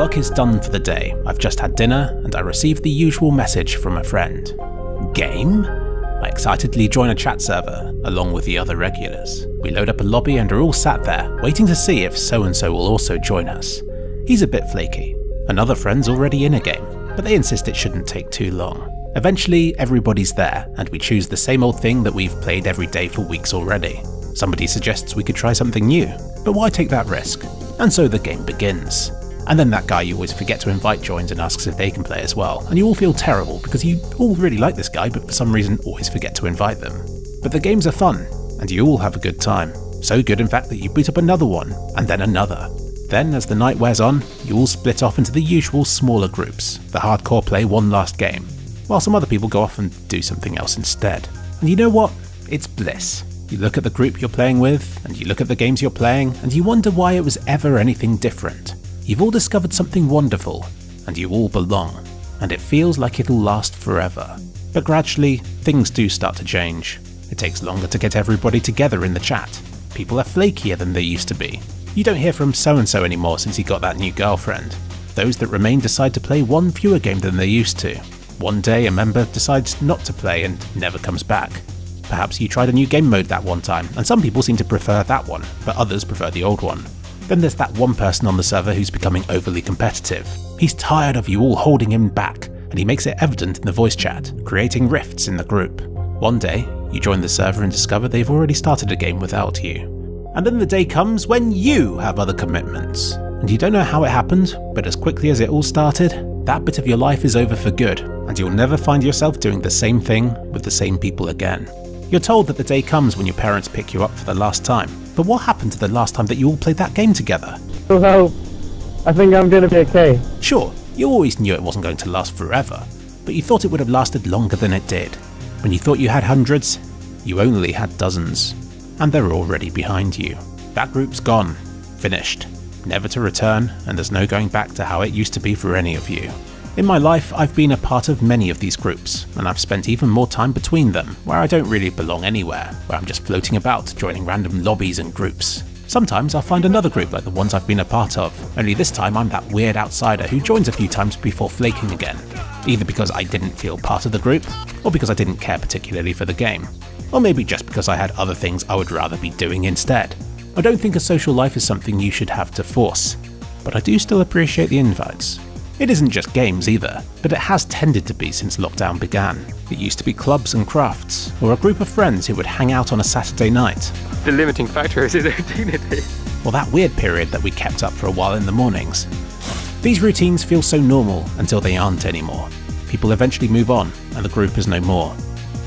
Work is done for the day. I've just had dinner, and I received the usual message from a friend. Game? I excitedly join a chat server, along with the other regulars. We load up a lobby and are all sat there, waiting to see if so-and-so will also join us. He's a bit flaky. Another friend's already in a game, but they insist it shouldn't take too long. Eventually, everybody's there, and we choose the same old thing that we've played every day for weeks already. Somebody suggests we could try something new, but why take that risk? And so the game begins. And then that guy you always forget to invite joins and asks if they can play as well, and you all feel terrible because you all really like this guy but for some reason always forget to invite them. But the games are fun, and you all have a good time. So good in fact that you boot up another one, and then another. Then as the night wears on, you all split off into the usual smaller groups. The hardcore play one last game, while some other people go off and do something else instead. And you know what? It's bliss. You look at the group you're playing with, and you look at the games you're playing, and you wonder why it was ever anything different. You've all discovered something wonderful, and you all belong, and it feels like it'll last forever. But gradually, things do start to change. It takes longer to get everybody together in the chat. People are flakier than they used to be. You don't hear from so-and-so anymore since he got that new girlfriend. Those that remain decide to play one fewer game than they used to. One day a member decides not to play and never comes back. Perhaps you tried a new game mode that one time, and some people seem to prefer that one, but others prefer the old one. Then there's that one person on the server who's becoming overly competitive. He's tired of you all holding him back, and he makes it evident in the voice chat, creating rifts in the group. One day, you join the server and discover they've already started a game without you. And then the day comes when you have other commitments. And you don't know how it happened, but as quickly as it all started, that bit of your life is over for good, and you'll never find yourself doing the same thing with the same people again. You're told that the day comes when your parents pick you up for the last time, but what happened to the last time that you all played that game together? Well, I think I'm gonna be okay. Sure, you always knew it wasn't going to last forever, but you thought it would have lasted longer than it did. When you thought you had hundreds, you only had dozens, and they're already behind you. That group's gone, finished, never to return, and there's no going back to how it used to be for any of you. In my life, I've been a part of many of these groups, and I've spent even more time between them, where I don't really belong anywhere, where I'm just floating about, joining random lobbies and groups. Sometimes I'll find another group like the ones I've been a part of, only this time I'm that weird outsider who joins a few times before flaking again, either because I didn't feel part of the group, or because I didn't care particularly for the game, or maybe just because I had other things I would rather be doing instead. I don't think a social life is something you should have to force, but I do still appreciate the invites. It isn't just games either, but it has tended to be since lockdown began. It used to be clubs and crafts, or a group of friends who would hang out on a Saturday night. The limiting factor is their dignity. Or that weird period that we kept up for a while in the mornings. These routines feel so normal until they aren't anymore. People eventually move on, and the group is no more.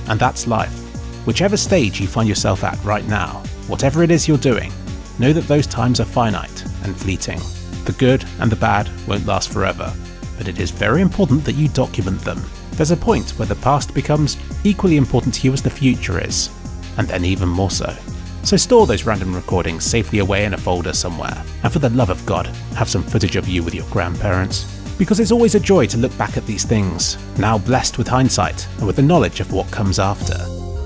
And that's life. Whichever stage you find yourself at right now, whatever it is you're doing, know that those times are finite and fleeting. The good and the bad won't last forever, but it is very important that you document them. There's a point where the past becomes equally important to you as the future is, and then even more so. So store those random recordings safely away in a folder somewhere, and for the love of God, have some footage of you with your grandparents. Because it's always a joy to look back at these things, now blessed with hindsight and with the knowledge of what comes after.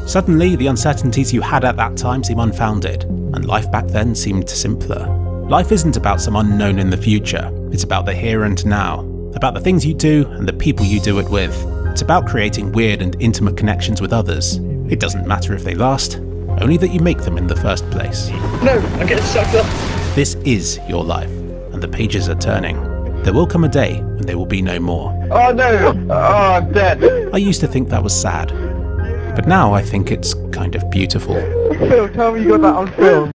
Suddenly, the uncertainties you had at that time seem unfounded, and life back then seemed simpler. Life isn't about some unknown in the future, it's about the here and now, about the things you do and the people you do it with. It's about creating weird and intimate connections with others. It doesn't matter if they last, only that you make them in the first place. No, I'm getting sucked up. This is your life, and the pages are turning. There will come a day when there will be no more. Oh no! Oh, I'm dead. I used to think that was sad, but now I think it's kind of beautiful. Phil, tell me you got that on film.